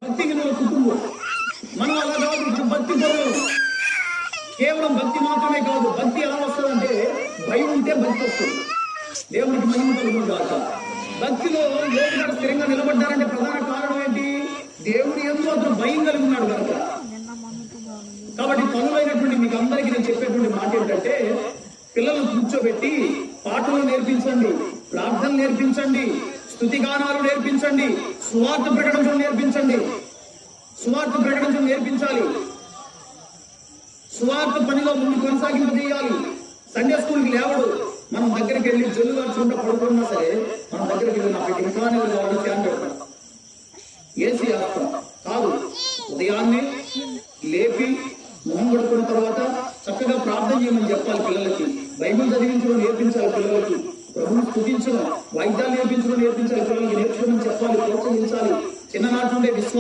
భక్తి విలువ కుటుంబం మనం అలా కాదు. భక్తి పరులు కేవలం భక్తి మాత్రమే కాదు. భక్తి ఎలా వస్తుందంటే భయం ఉంటే భక్తి వస్తుంది. దేవునికి మహిమ కలుగును గాక. భక్తిలో యోగుడు స్థిరంగా నిలబడ్డారంటే ప్రధాన కారణం ఏంటి? దేవుని యందు అతను భయం కలిగి ఉన్నాడు కనుక. కాబట్టి పనులైనటువంటి మీకు అందరికీ నేను చెప్పేటువంటి మాట ఏంటంటే, పిల్లలను కూర్చోబెట్టి పాటలు నేర్పించండి, ప్రార్థనలు నేర్పించండి, స్తుతిగానాలు నేర్పించండి, సువార్త ప్రకటించడం నేర్పించండి. సువార్త ప్రకటించడం నేర్పించాలి. సువార్త పనిలో ముందు కొనసాగింపజేయాలి. సండే స్కూల్కి లేవడు, మనం దగ్గరికి వెళ్ళి జల్లు గార్చుకుంటూ పడుకున్నా సరే మన దగ్గరికి వెళ్ళి నాకు ఇంకా కావాలి ఫ్యాన్ పెడతాం, ఏసీ వేస్తాం కాదు. ఉదయాన్నే లేపి మొహం కడుకున్న తర్వాత చక్కగా ప్రార్థన చేయమని చెప్పాలి పిల్లలకి. బైబిల్ చదివించడం నేర్పించాలి పిల్లలకి. ప్రభువుని స్తుతించడం, వాయిద్యాలు నేర్పించడం నేర్పించాలి పిల్లలకి. నేర్చుకోమని చెప్పాలి, ప్రోత్సహించాలి. చిన్ననాటి నుండే విశ్వాసం